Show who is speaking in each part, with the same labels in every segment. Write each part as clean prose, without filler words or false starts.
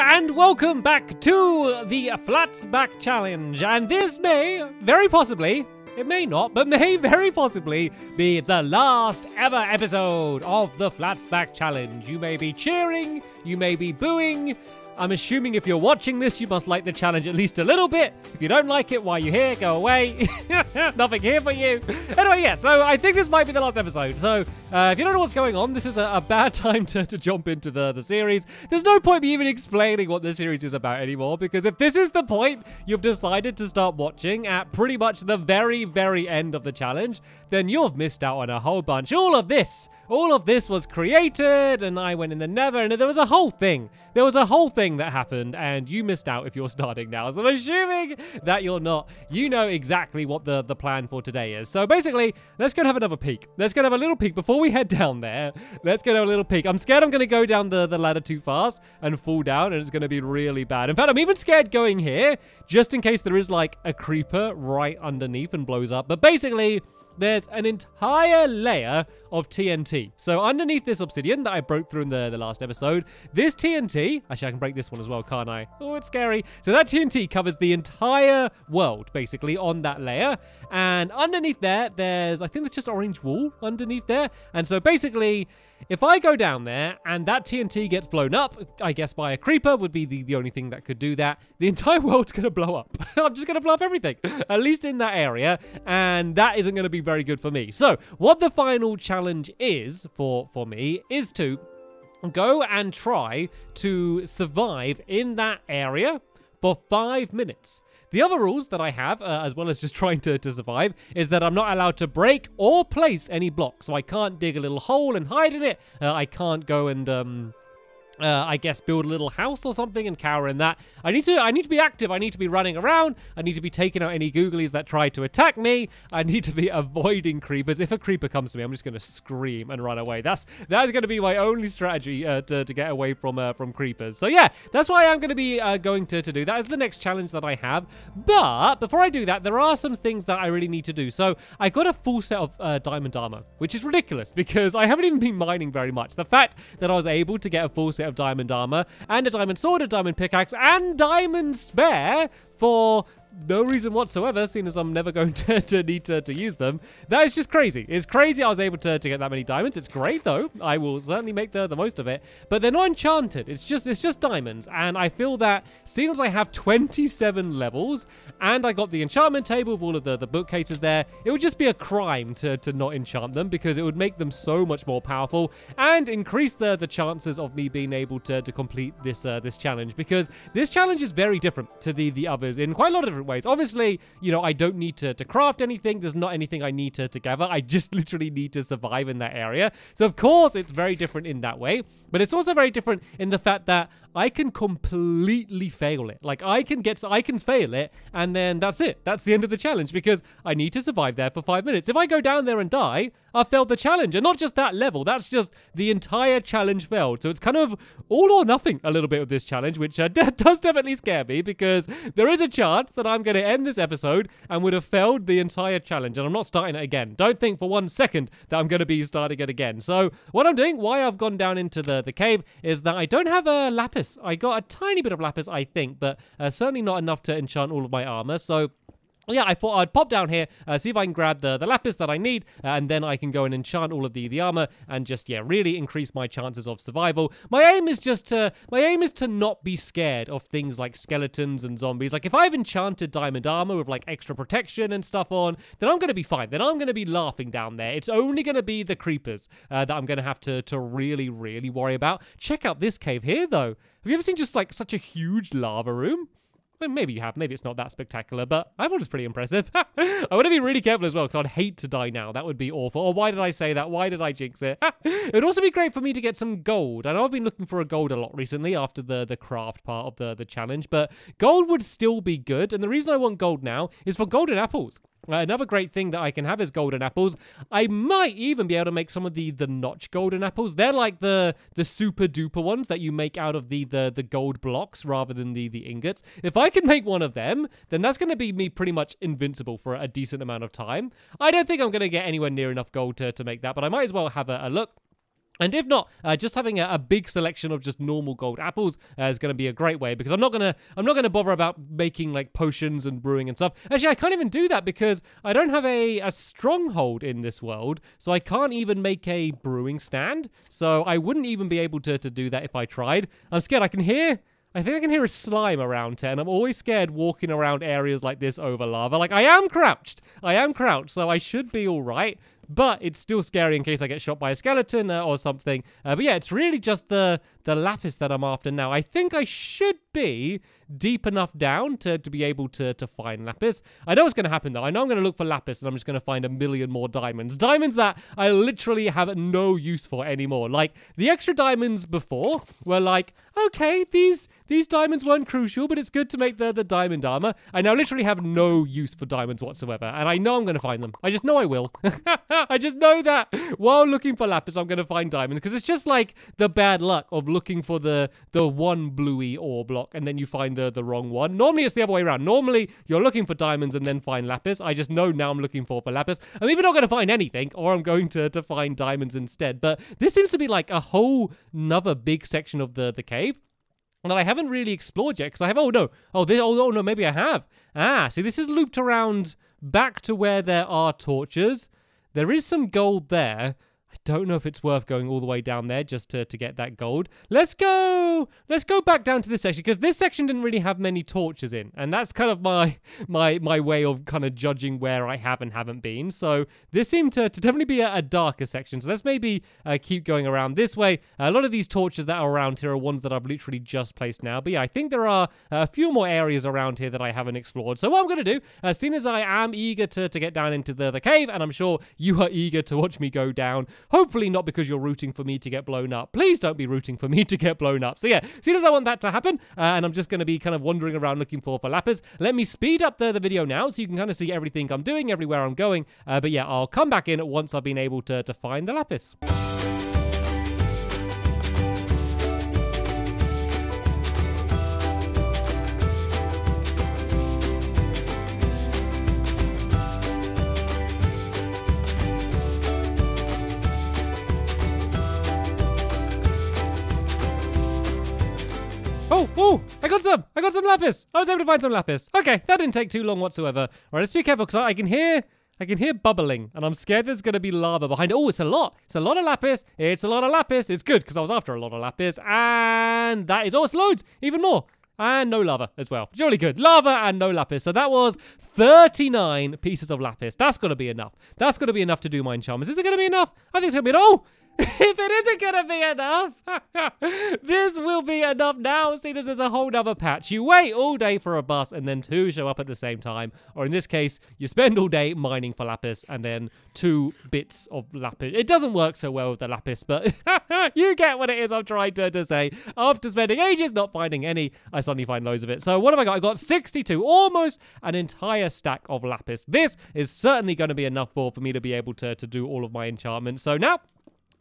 Speaker 1: and welcome back to the Flats Back Challenge. And this may, very possibly, it may not, but may very possibly be the last ever episode of the Flats Back Challenge. You may be cheering, you may be booing. I'm assuming if you're watching this, you must like the challenge at least a little bit. If you don't like it, why are you here? Go away. Nothing here for you. Anyway, yeah, so I think this might be the last episode. So if you don't know what's going on, this is a bad time to jump into the series. There's no point me even explaining what the series is about anymore, because if this is the point you've decided to start watching at pretty much the very, very end of the challenge, then you've missed out on a whole bunch. All of this was created, and I went in the nether, and there was a whole thing. There was a whole thing that happened, and you missed out if you're starting now. So I'm assuming that you're not. You know exactly what the plan for today is. So basically, let's go and have another peek. Let's go and have a little peek. Before we head down there, let's go and have a little peek. I'm scared I'm going to go down the ladder too fast and fall down, and it's going to be really bad. In fact, I'm even scared going here, just in case there is like a creeper right underneath and blows up. But basically, there's an entire layer of TNT. So underneath this obsidian that I broke through in the last episode, this TNT, actually I can break this one as well, can't I? Oh, it's scary. So that TNT covers the entire world, basically, on that layer. And underneath there, I think there's just orange wool underneath there. And so basically, if I go down there and that TNT gets blown up, I guess by a creeper would be the only thing that could do that, the entire world's going to blow up. I'm just going to blow up everything, at least in that area, and that isn't going to be very good for me. So what the final challenge is for me is to go and try to survive in that area for 5 minutes. The other rules that I have, as well as just trying to survive, is that I'm not allowed to break or place any blocks. So I can't dig a little hole and hide in it. I can't go and I guess build a little house or something and cower in that. I need to be active. I need to be running around. I need to be taking out any googlies that try to attack me. I need to be avoiding creepers. If a creeper comes to me, I'm just going to scream and run away. That is going to be my only strategy to get away from creepers. So yeah, that's why I'm going to be going to do. That is the next challenge that I have. But before I do that, there are some things that I really need to do. So I got a full set of diamond armor, which is ridiculous because I haven't even been mining very much. The fact that I was able to get a full set of diamond armor and a diamond sword, a diamond pickaxe, and diamond spare for no reason whatsoever, seeing as I'm never going to need to use them. That is just crazy. It's crazy I was able to get that many diamonds. It's great though. I will certainly make the most of it. But they're not enchanted. It's just diamonds. And I feel that seeing as I have 27 levels and I got the enchantment table with all of the bookcases there, it would just be a crime to not enchant them because it would make them so much more powerful and increase the chances of me being able to complete this challenge, because this challenge is very different to the others in quite a lot of different ways. Obviously, you know, I don't need to craft anything. There's not anything I need to gather. I just literally need to survive in that area. So of course it's very different in that way, but it's also very different in the fact that I can completely fail it. Like I can fail it, and then that's it. That's the end of the challenge because I need to survive there for 5 minutes. If I go down there and die, I've failed the challenge. And not just that level, that's just the entire challenge failed. So it's kind of all or nothing a little bit of this challenge, which does definitely scare me because there is a chance that I'm going to end this episode and would have failed the entire challenge. And I'm not starting it again. Don't think for 1 second that I'm going to be starting it again. So what I'm doing, why I've gone down into the cave, is that I don't have a lapis. I got a tiny bit of lapis, I think, but certainly not enough to enchant all of my armor. So yeah, I thought I'd pop down here, see if I can grab the lapis that I need, and then I can go and enchant all of the armor and just, yeah, really increase my chances of survival. My aim is to not be scared of things like skeletons and zombies. Like if I've enchanted diamond armor with like extra protection and stuff on, then I'm going to be fine. Then I'm going to be laughing down there. It's only going to be the creepers that I'm going to have to really, really worry about. Check out this cave here though. Have you ever seen just like such a huge lava room? Well, maybe you have. Maybe it's not that spectacular, but I thought it's pretty impressive. I want to be really careful as well, because I'd hate to die now. That would be awful. Or why did I say that? Why did I jinx it? It would also be great for me to get some gold. I know I've been looking for a gold a lot recently after the craft part of the challenge, but gold would still be good. And the reason I want gold now is for golden apples. Another great thing that I can have is golden apples. I might even be able to make some of the notch golden apples. They're like the super duper ones that you make out of the gold blocks rather than the ingots. If I can make one of them, then that's going to be me pretty much invincible for a decent amount of time. I don't think I'm going to get anywhere near enough gold to make that, but I might as well have a look. And if not, just having a big selection of just normal gold apples is going to be a great way, because I'm not gonna bother about making like potions and brewing and stuff. Actually, I can't even do that because I don't have a stronghold in this world, so I can't even make a brewing stand. So I wouldn't even be able to do that if I tried. I'm scared. I think I can hear a slime around here, and I'm always scared walking around areas like this over lava. Like, I am crouched, so I should be all right. But it's still scary in case I get shot by a skeleton or something. But yeah, it's really just the lapis that I'm after now. I think I should be deep enough down to be able to find lapis. I know what's going to happen, though. I know I'm going to look for lapis, and I'm just going to find a million more diamonds. Diamonds that I literally have no use for anymore. Like, the extra diamonds before were like, okay, these diamonds weren't crucial, but it's good to make the diamond armor. I now literally have no use for diamonds whatsoever, and I know I'm going to find them. I just know I will. I just know that while looking for lapis, I'm going to find diamonds, because it's just like the bad luck of looking for the one bluey ore block, and then you find the wrong one. Normally, it's the other way around. Normally, you're looking for diamonds and then find lapis. I just know now I'm looking for lapis. I'm either not going to find anything, or I'm going to find diamonds instead. But this seems to be like a whole nother big section of the cave that I haven't really explored yet, because I have, oh no, maybe I have. See, this is looped around back to where there are torches. There is some gold there. I don't know if it's worth going all the way down there just to get that gold. Let's go back down to this section, because this section didn't really have many torches in, and that's kind of my way of kind of judging where I have and haven't been. So this seemed to definitely be a darker section. So let's maybe keep going around this way. A lot of these torches that are around here are ones that I've literally just placed now. But yeah, I think there are a few more areas around here that I haven't explored. So what I'm going to do, as soon as I am eager to get down into the cave, and I'm sure you are eager to watch me go down, hopefully not because you're rooting for me to get blown up. Please don't be rooting for me to get blown up. So yeah, as soon as I want that to happen, and I'm just going to be kind of wandering around looking for lapis, let me speed up the video now so you can kind of see everything I'm doing, everywhere I'm going. But yeah, I'll come back in once I've been able to find the lapis. Oh, I got some lapis. I was able to find some lapis. Okay, that didn't take too long whatsoever. All right, let's be careful, because I can hear bubbling, and I'm scared there's going to be lava behind it. Oh, it's a lot of lapis. It's a lot of lapis. It's good, because I was after a lot of lapis, and that is, it's loads, even more. And no lava as well. It's really good. Lava and no lapis. So that was 39 pieces of lapis. That's going to be enough. That's going to be enough to do my enchantments. Is it going to be enough? I think it's going to be enough. If it isn't going to be enough, this will be enough now, seeing as there's a whole nother patch. You wait all day for a bus, and then 2 show up at the same time. Or in this case, you spend all day mining for lapis, and then 2 bits of lapis. It doesn't work so well with the lapis, but you get what it is I'm trying to say. After spending ages not finding any, I suddenly find loads of it. So what have I got? I got 62, almost an entire stack of lapis. This is certainly going to be enough for me to be able to do all of my enchantments. So now,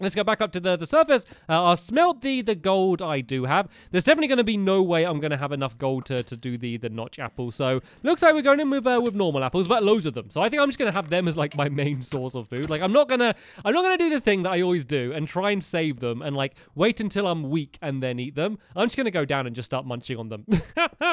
Speaker 1: let's go back up to the surface. I'll smelt the gold I do have. There's definitely going to be no way I'm going to have enough gold to do the notch apple. So looks like we're going in with normal apples, but loads of them. So I think I'm just going to have them as like my main source of food. Like I'm not gonna do the thing that I always do and try and save them and like wait until I'm weak and then eat them. I'm just going to go down and just start munching on them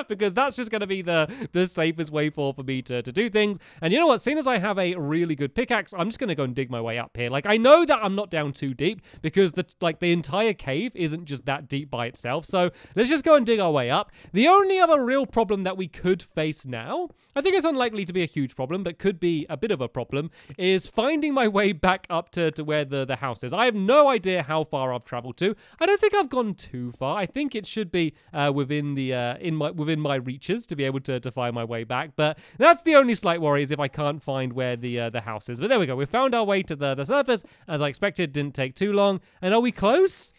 Speaker 1: because that's just going to be the safest way for me to do things. And you know what? Seeing as I have a really good pickaxe, I'm just going to go and dig my way up here. Like I know that I'm not down too deep because the entire cave isn't just that deep by itself. So let's just go and dig our way up. The only other real problem that we could face now, I think it's unlikely to be a huge problem, but could be a bit of a problem, is finding my way back up to where the house is. I have no idea how far I've traveled to. I don't think I've gone too far. I think it should be within my reaches to be able to find my way back. But that's the only slight worry, is if I can't find where the house is. But there we go. We found our way to the surface. As I expected, didn't take too long. And are we close?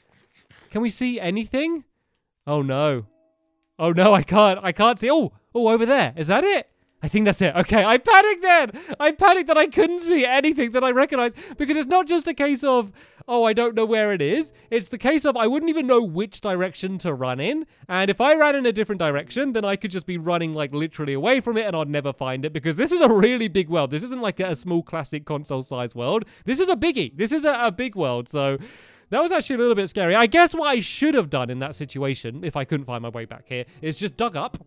Speaker 1: Can we see anything? Oh no. Oh no, I can't see. Oh, over there. Is that it? I think that's it. Okay, I panicked then. I panicked that I couldn't see anything that I recognized, because it's not just a case of, oh, I don't know where it is. It's the case of I wouldn't even know which direction to run in. And if I ran in a different direction, then I could just be running like literally away from it and I'd never find it, because this is a really big world. This isn't like a small classic console size world. This is a biggie. This is a big world. So That was actually a little bit scary. I guess what I should have done in that situation, if I couldn't find my way back here, is just dug up.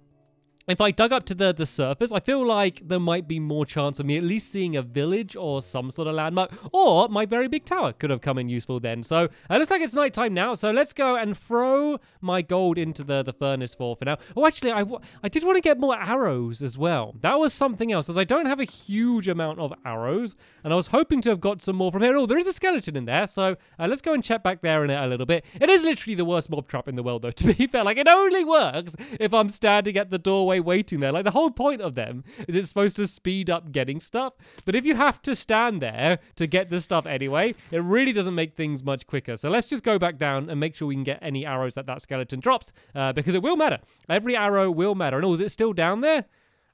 Speaker 1: If I dug up to the surface, I feel like there might be more chance of me at least seeing a village or some sort of landmark, or my very big tower could have come in useful then. So it looks like it's nighttime now, so let's go and throw my gold into the furnace for now. Oh, actually, I did want to get more arrows as well. That was something else, as I don't have a huge amount of arrows, and I was hoping to have got some more from here. Oh, there is a skeleton in there, so let's go and check back there in a little bit. It is literally the worst mob trap in the world, though, to be fair. Like, it only works if I'm standing at the doorway waiting there. Like, the whole point of them is it's supposed to speed up getting stuff, but if you have to stand there to get the stuff anyway, it really doesn't make things much quicker. So let's just go back down and make sure we can get any arrows that skeleton drops, because it will matter. Every arrow will matter. And oh, is it still down there?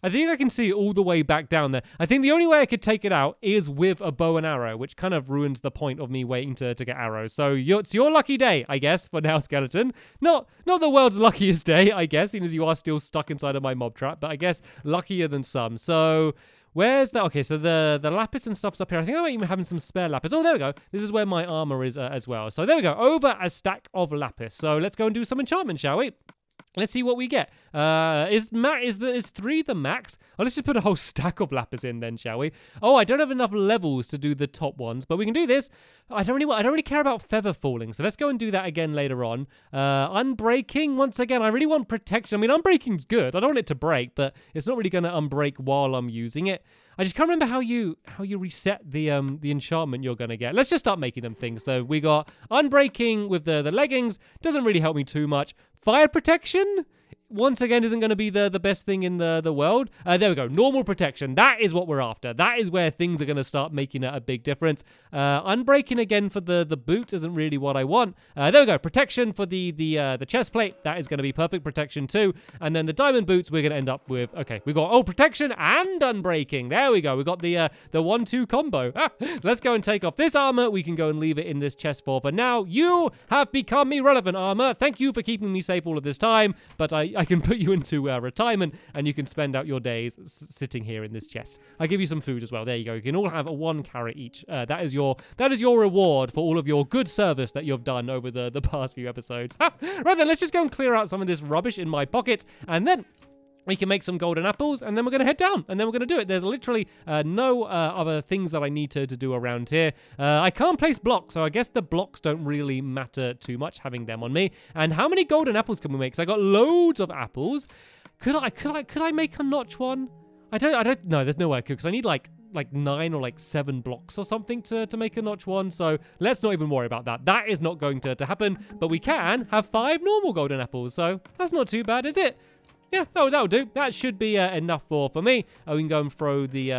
Speaker 1: I think I can see it all the way back down there. I think the only way I could take it out is with a bow and arrow, which kind of ruins the point of me waiting to get arrows. So it's your lucky day, I guess, for now, skeleton. Not the world's luckiest day, I guess, seeing as you are still stuck inside of my mob trap, but I guess luckier than some. So where's that? Okay, so the lapis and stuff's up here. I think I might even have some spare lapis. Oh, there we go. This is where my armor is as well. So there we go. Over a stack of lapis. So let's go and do some enchantment, shall we? Let's see what we get. Is 3 the max? Oh, let's just put a whole stack of lapis in then, shall we? Oh, I don't have enough levels to do the top ones, but we can do this. I don't really care about feather falling, so let's go and do that again later on. Unbreaking, once again, I really want protection. I mean, unbreaking's good. I don't want it to break, but it's not really going to unbreak while I'm using it. I just can't remember how you reset the enchantment you're gonna get. Let's just start making them things though. We got unbreaking with the leggings. Doesn't really help me too much. Fire protection, once again, isn't going to be the best thing in the world. There we go. Normal protection. That is what we're after. That is where things are going to start making a big difference. Unbreaking again for the boot isn't really what I want. There we go. Protection for the chest plate. That is going to be perfect protection too. And then the diamond boots we're going to end up with. Okay, we got protection and unbreaking. There we go. We got the 1-2 combo. Let's go and take off this armor. We can go and leave it in this chest for now. You have become irrelevant, armor. Thank you for keeping me safe all of this time, but I can put you into retirement, and you can spend out your days sitting here in this chest. I give you some food as well. There you go. You can all have 1 carrot each. That is your reward for all of your good service that you've done over the past few episodes. Right then, let's just go and clear out some of this rubbish in my pockets, and then we can make some golden apples, and then we're going to head down, and then we're going to do it. There's literally no other things that I need to do around here. I can't place blocks, so I guess the blocks don't really matter too much, having them on me. And how many golden apples can we make? Because I got loads of apples. Could I make a notch one? I don't know. There's no way I could, because I need like 9 or 7 blocks or something to make a notch one. So let's not even worry about that. That is not going to happen. But we can have 5 normal golden apples, so that's not too bad, is it? Yeah, that'll do. That should be enough for me. We can go and throw the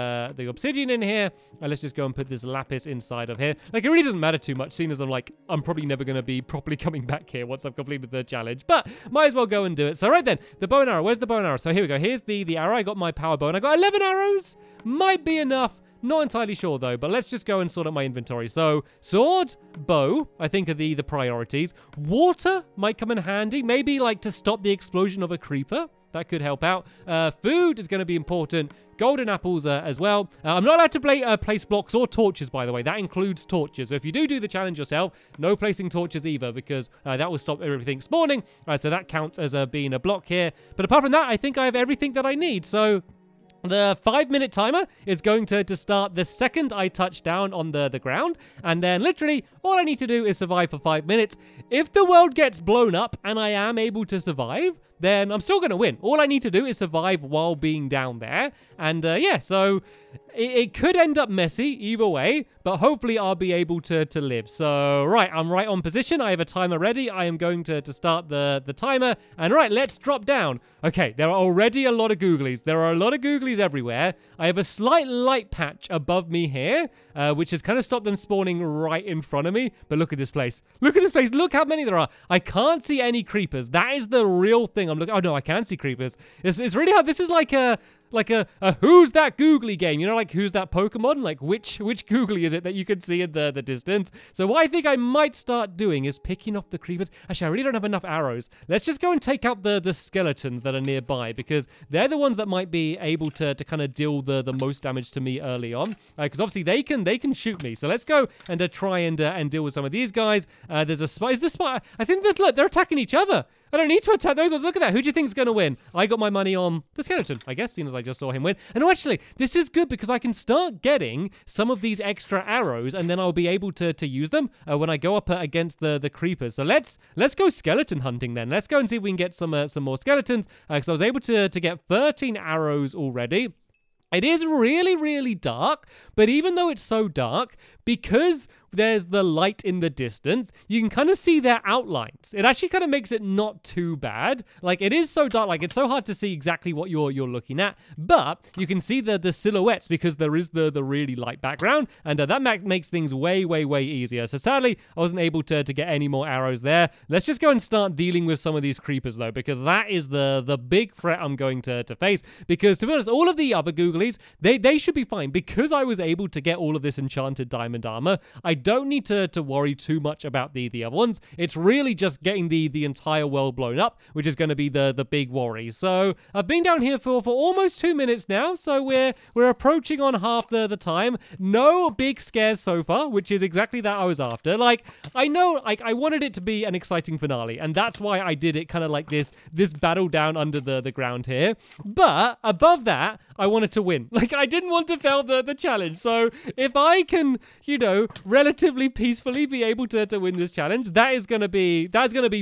Speaker 1: obsidian in here. And let's just go and put this lapis inside of here. Like, it really doesn't matter too much, seeing as I'm probably never going to be properly coming back here once I've completed the challenge. But might as well go and do it. So right then, the bow and arrow. Where's the bow and arrow? So here we go. Here's the arrow. I got my power bow, and I got 11 arrows. Might be enough. Not entirely sure though, but let's just go and sort out my inventory. So sword, bow, I think are the priorities. Water might come in handy, maybe to stop the explosion of a creeper. That could help out. Food is going to be important. Golden apples as well. I'm not allowed to place blocks or torches, by the way. That includes torches. So if you do the challenge yourself, no placing torches either, because that will stop everything spawning. So that counts as being a block here. But apart from that, I think I have everything that I need. So the 5-minute timer is going to start the second I touch down on the ground, and then literally all I need to do is survive for 5 minutes. If the world gets blown up and I am able to survive, then I'm still going to win. All I need to do is survive while being down there, and yeah, so it could end up messy either way, but hopefully I'll be able to live. So, right, I'm right on position. I have a timer ready. I am going to start the timer. And right, let's drop down. Okay, there are already a lot of googlies. There are a lot of googlies everywhere. I have a slight light patch above me here, which has kind of stopped them spawning right in front of me. But look at this place. Look at this place. Look how many there are. I can't see any creepers. That is the real thing. thing. I'm looking. Oh no, I can see creepers. It's really hard. This is like a who's that googly game, you know, like who's that Pokemon, like which googly is it that you can see in the distance. So what I think I might start doing is picking off the creepers. Actually, I really don't have enough arrows. Let's just go and take out the skeletons that are nearby, because they're the ones that might be able to kind of deal the most damage to me early on, because obviously they can shoot me. So let's go and try and deal with some of these guys. There's a spy. Is the spy? I think look, they're attacking each other. I don't need to attack those ones. Look at that. Who do you think is going to win? I got my money on the skeleton, I guess, seeing as I just saw him win. And actually, this is good because I can start getting some of these extra arrows, and then I'll be able to use them when I go up against the creepers. So let's go skeleton hunting then. Let's go and see if we can get some more skeletons, because I was able to get 13 arrows already. It is really, really dark, but even though it's so dark, because there's the light in the distance, you can kind of see their outlines. It actually kind of makes it not too bad. Like, it is so dark, like it's so hard to see exactly what you're looking at, but you can see the silhouettes because there is the really light background, and that makes things way, way, way easier. So sadly, I wasn't able to get any more arrows there. Let's just go and start dealing with some of these creepers though, because that is the big threat I'm going to face. Because to be honest, all of the other googlies, they should be fine. Because I was able to get all of this enchanted diamond armor, I don't need to worry too much about the other ones. It's really just getting the entire world blown up, which is going to be the big worry. So I've been down here for almost 2 minutes now, so we're approaching on half the time. No big scares so far, which is exactly that I was after. Like, I know, like, I wanted it to be an exciting finale, and that's why I did it kind of like this battle down under the ground here. But above that, I wanted to win. Like, I didn't want to fail the challenge. So if I can, you know, relatively peacefully be able to win this challenge, that's gonna be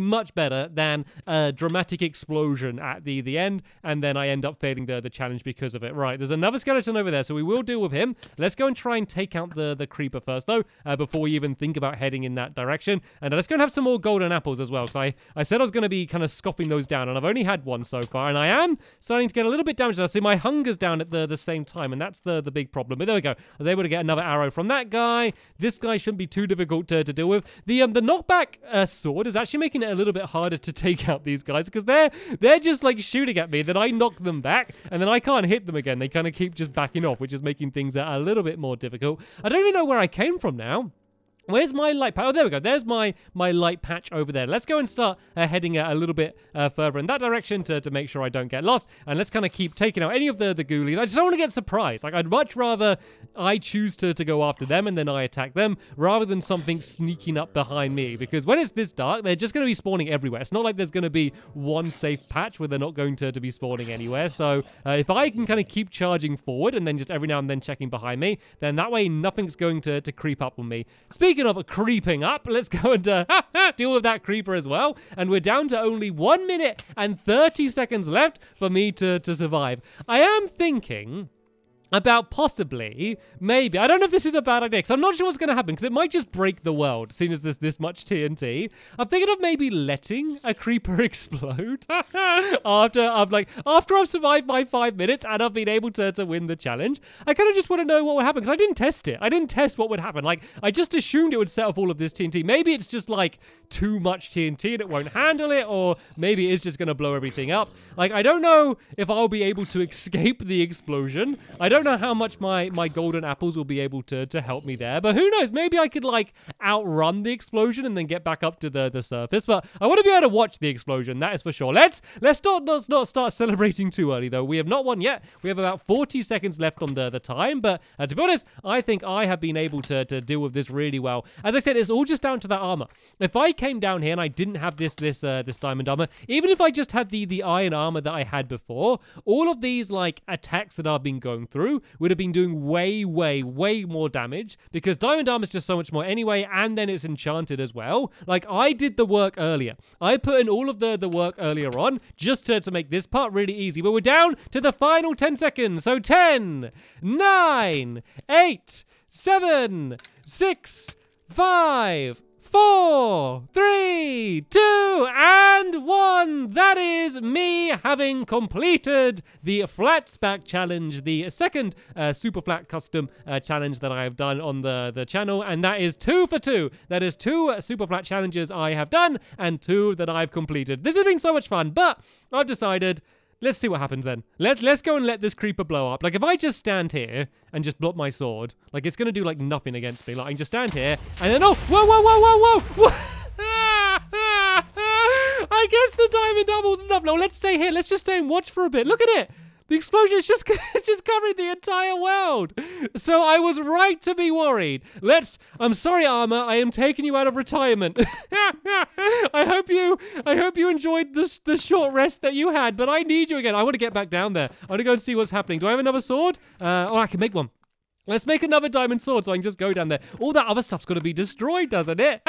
Speaker 1: much better than a dramatic explosion at the end, and then I end up failing the challenge because of it. Right, there's another skeleton over there, so we will deal with him. Let's go and try and take out the creeper first, though, before we even think about heading in that direction. And let's go and have some more golden apples as well, because I said I was going to be kind of scoffing those down, and I've only had one so far, and I am starting to get a little bit damaged. I see my hunger's down at the same time, and that's the big problem. But there we go. I was able to get another arrow from that guy. This guy shouldn't be too difficult to deal with. The knockback sword is actually making it a little bit harder to take out these guys, because they're just like shooting at me, then I knock them back, and then I can't hit them again. They kind of keep just backing off, which is making things a little bit more difficult. I don't even know where I came from now. Where's my light patch? Oh, there we go. There's my light patch over there. Let's go and start heading a little bit further in that direction to make sure I don't get lost. And let's kind of keep taking out any of the ghoulies. I just don't want to get surprised. Like, I'd much rather I choose to go after them and then I attack them, rather than something sneaking up behind me. Because when it's this dark, they're just going to be spawning everywhere. It's not like there's going to be one safe patch where they're not going to be spawning anywhere. So if I can kind of keep charging forward and then just every now and then checking behind me, then that way nothing's going to creep up on me. Speaking of creeping up, let's go and deal with that creeper as well. And we're down to only 1 minute and 30 seconds left for me to survive. I am thinking about possibly, maybe, I don't know if this is a bad idea, because I'm not sure what's going to happen, because it might just break the world, seeing as there's this much TNT. I'm thinking of maybe letting a creeper explode after I've survived my 5 minutes and I've been able to win the challenge. I kind of just want to know what would happen, because I didn't test it. I didn't test what would happen. Like, I just assumed it would set off all of this TNT. Maybe it's just like too much TNT and it won't handle it, or maybe it's just going to blow everything up. Like, I don't know if I'll be able to escape the explosion. I don't know how much my golden apples will be able to help me there, but who knows? Maybe I could like outrun the explosion and then get back up to the surface. But I want to be able to watch the explosion, that is for sure. Let's not start celebrating too early though. We have not won yet. We have about 40 seconds left on the time, but to be honest, I think I have been able to deal with this really well. As I said, it's all just down to that armor. If I came down here and I didn't have this diamond armor, even if I just had the iron armor that I had before, all of these like attacks that I've been going through would have been doing way more damage, because diamond armor is just so much more anyway, and then it's enchanted as well. Like, I did the work earlier. I put in all of the work earlier on just to make this part really easy, but we're down to the final 10 seconds. So 10, 9, 8, 7, 6, 5, 4, 3, 2, and 1. That is is me having completed the Flats Back Challenge, the second super flat custom challenge that I have done on the channel, and that is 2 for 2. That is 2 super flat challenges I have done and 2 that I've completed. This has been so much fun, but I've decided, let's see what happens then. Let's go and let this creeper blow up. Like, if I just stand here and just block my sword, like, it's gonna do like nothing against me. Like, I can just stand here and then, oh, whoa. I guess the diamond double's enough. No, let's stay here. Let's just stay and watch for a bit. Look at it. The explosion is just covering the entire world. So I was right to be worried. I'm sorry, Armor. I am taking you out of retirement. I hope you enjoyed the short rest that you had, but I need you again. I want to get back down there. I want to go and see what's happening. Do I have another sword? Oh, I can make one. Let's make another diamond sword so I can just go down there. All that other stuff's got to be destroyed, doesn't it?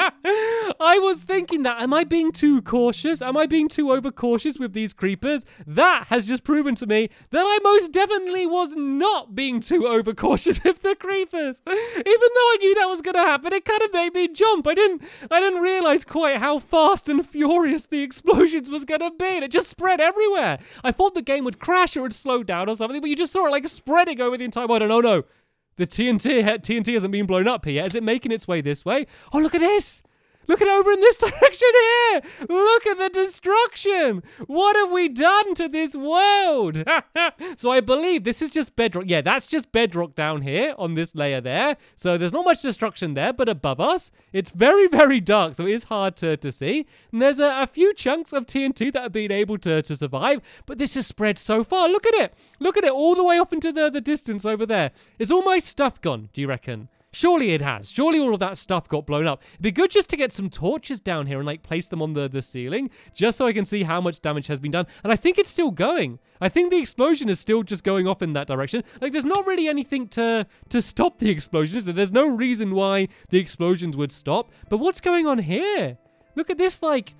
Speaker 1: I was thinking that. Am I being too cautious? Am I being too overcautious with these creepers? That has just proven to me that I most definitely was not being too overcautious with the creepers. Even though I knew that was going to happen, it kind of made me jump. I didn't realize quite how fast and furious the explosions was going to be. And it just spread everywhere. I thought the game would crash or it would slow down or something, but you just saw it like spreading over the entire world. And oh no. The TNT hasn't been blown up here yet. Is it making its way this way? Oh, look at this. Look at over in this direction here. Look at the destruction. What have we done to this world? So I believe this is just bedrock. Yeah, that's just bedrock down here on this layer there. So there's not much destruction there, but above us, it's very, very dark. So it is hard to see. And there's a few chunks of TNT that have been able to survive. But this has spread so far. Look at it. Look at it all the way off into the distance over there. Is all my stuff gone, do you reckon? Surely it has. Surely all of that stuff got blown up. It'd be good just to get some torches down here and like place them on the ceiling just so I can see how much damage has been done. And I think it's still going. I think the explosion is still just going off in that direction. Like, there's not really anything to stop the explosion, is there? There's no reason why the explosions would stop. But what's going on here? Look at this, like,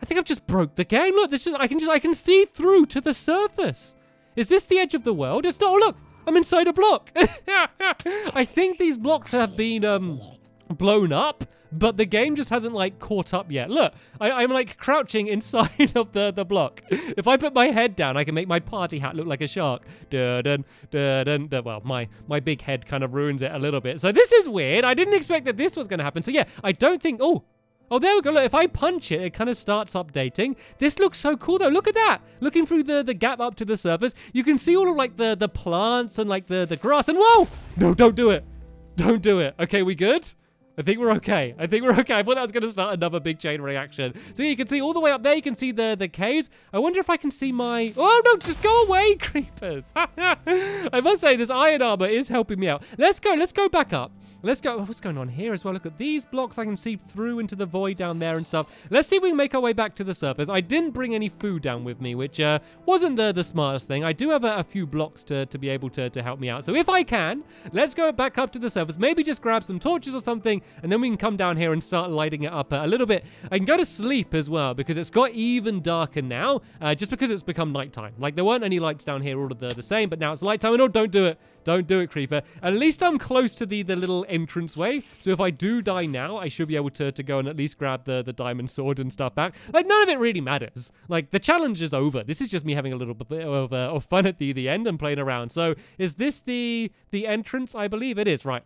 Speaker 1: I think I've just broke the game. Look, this is, I can see through to the surface. Is this the edge of the world? It's not. Oh, look. I'm inside a block. I think these blocks have been blown up, but the game just hasn't like caught up yet. Look, I'm like crouching inside of the block. If I put my head down, I can make my party hat look like a shark. Well, my big head kind of ruins it a little bit. So this is weird. I didn't expect that this was going to happen. So yeah, I don't think... Oh, there we go. Look, if I punch it, it kind of starts updating. This looks so cool, though. Look at that. Looking through the gap up to the surface, you can see all of, like, the plants and, like, the grass. And, whoa! No, don't do it. Don't do it. Okay, we good? I think we're okay. I thought that was going to start another big chain reaction. So you can see all the way up there, you can see the caves. I wonder if I can see my... Oh, no, just go away, creepers. I must say, this iron armor is helping me out. Let's go back up. Let's go. What's going on here as well? Look at these blocks. I can see through into the void down there and stuff. Let's see if we can make our way back to the surface. I didn't bring any food down with me, which wasn't the smartest thing. I do have a few blocks to be able to help me out. So if I can, let's go back up to the surface. Maybe just grab some torches or something, and then we can come down here and start lighting it up a little bit. I can go to sleep as well because it's got even darker now, just because it's become nighttime. Like, there weren't any lights down here all of the same, but now it's nighttime. And oh, don't do it. Don't do it, creeper. At least I'm close to the little entranceway. So if I do die now, I should be able to go and at least grab the diamond sword and stuff back. Like, none of it really matters. Like, the challenge is over. This is just me having a little bit of fun at the end and playing around. So is this the entrance? I believe it is, right.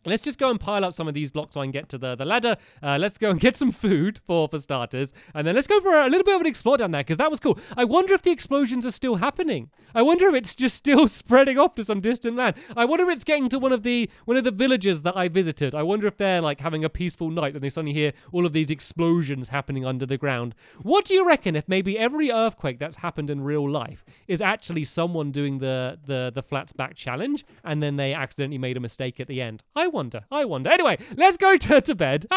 Speaker 1: Let's just go and pile up some of these blocks so I can get to the ladder. Let's go and get some food for starters. And then let's go for a little bit of an explore down there because that was cool. I wonder if the explosions are still happening. I wonder if it's just still spreading off to some distant land. I wonder if it's getting to one of the villages that I visited. I wonder if they're like having a peaceful night and they suddenly hear all of these explosions happening under the ground. What do you reckon if maybe every earthquake that's happened in real life is actually someone doing the flats back challenge and then they accidentally made a mistake at the end? I wonder. Anyway, let's go to bed.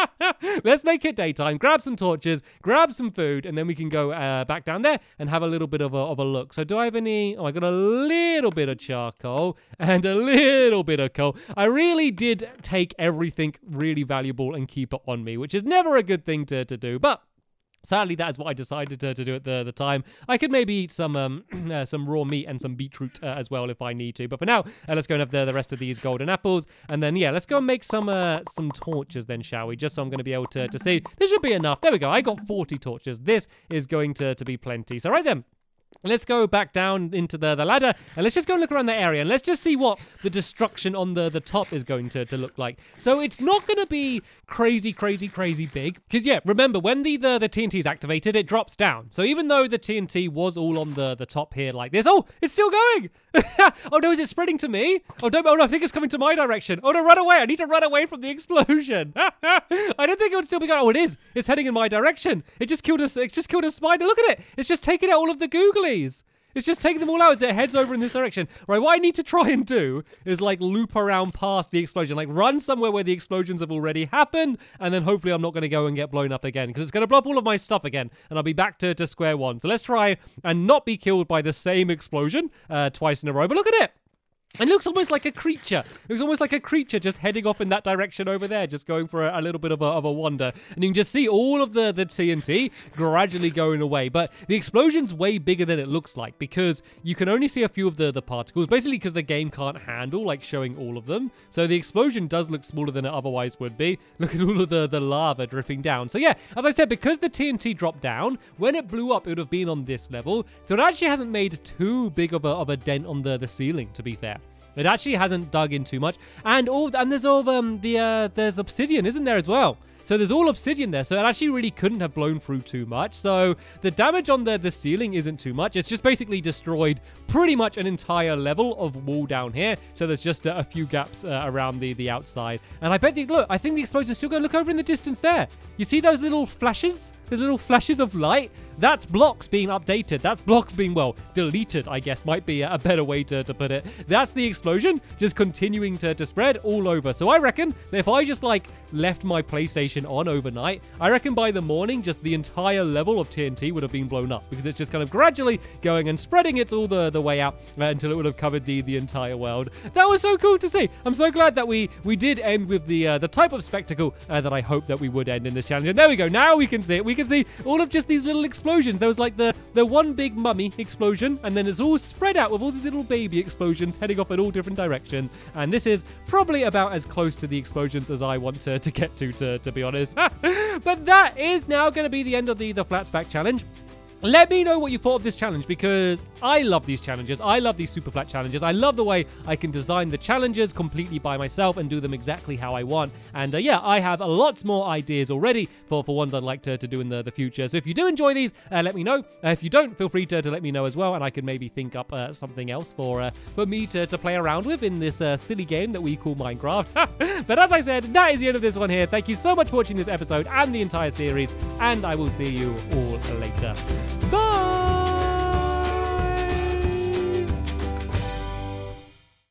Speaker 1: Let's make it daytime, grab some torches, grab some food, and then we can go back down there and have a little bit of a look. So do I have any... Oh, I got a little bit of charcoal and a little bit of coal. I really did take everything really valuable and keep it on me, which is never a good thing to do, but... Sadly, that is what I decided to do at the time. I could maybe eat some raw meat and some beetroot as well if I need to. But for now, let's go and have the rest of these golden apples. And then, yeah, let's go and make some torches then, shall we? Just so I'm going to be able to see. This should be enough. There we go. I got 40 torches. This is going to be plenty. So right then. Let's go back down into the ladder and let's just go and look around the area and let's just see what the destruction on the top is going to look like. So it's not going to be crazy big because, yeah, remember when the TNT is activated, it drops down. So even though the TNT was all on the top here like this, oh, it's still going. Oh no, is it spreading to me? Oh no, I think it's coming to my direction. Oh no, run away. I need to run away from the explosion. I didn't think it would still be going. Oh, it is. It's heading in my direction. It just killed a spider. Look at it. It's just taking out all of the googlies. It's just taking them all out as it heads over in this direction. Right, what I need to try and do is like loop around past the explosion, like run somewhere where the explosions have already happened, and then hopefully I'm not going to go and get blown up again because it's going to blow up all of my stuff again, and I'll be back to square one. So let's try and not be killed by the same explosion twice in a row. But look at it. It looks almost like a creature. It looks almost like a creature just heading off in that direction over there, just going for a little bit of a wander. And you can just see all of the TNT gradually going away. But the explosion's way bigger than it looks like because you can only see a few of the particles, basically because the game can't handle like showing all of them. So the explosion does look smaller than it otherwise would be. Look at all of the lava dripping down. So yeah, as I said, because the TNT dropped down, when it blew up, it would have been on this level. So it actually hasn't made too big of a dent on the ceiling, to be fair. It actually hasn't dug in too much, and there's all there's obsidian, isn't there as well? So there's all obsidian there, so it actually really couldn't have blown through too much. So the damage on the ceiling isn't too much. It's just basically destroyed pretty much an entire level of wall down here. So there's just a few gaps around the outside. And I bet, look, I think the explosion's still going to look over in the distance there. You see those little flashes? Those little flashes of light? That's blocks being updated. That's blocks being, well, deleted, I guess, might be a better way to put it. That's the explosion just continuing to spread all over. So I reckon that if I just, like, left my PlayStation on overnight, I reckon by the morning, just the entire level of TNT would have been blown up because it's just kind of gradually going and spreading it all the way out until it would have covered the entire world. That was so cool to see. I'm so glad that we did end with the type of spectacle that I hoped that we would end in this challenge. And there we go. Now we can see it. We can see all of just these little explosions. There was like the one big mummy explosion, and then it's all spread out with all these little baby explosions heading off in all different directions. And this is probably about as close to the explosions as I want to get to be honest. But that is now going to be the end of the Flats Back challenge. Let me know what you thought of this challenge because I love these challenges. I love these super flat challenges. I love the way I can design the challenges completely by myself and do them exactly how I want. And yeah, I have lots more ideas already for ones I'd like to do in the future. So if you do enjoy these, let me know. If you don't, feel free to let me know as well, and I can maybe think up something else for me to play around with in this silly game that we call Minecraft. But as I said, that is the end of this one here. Thank you so much for watching this episode and the entire series, and I will see you all later. Bye!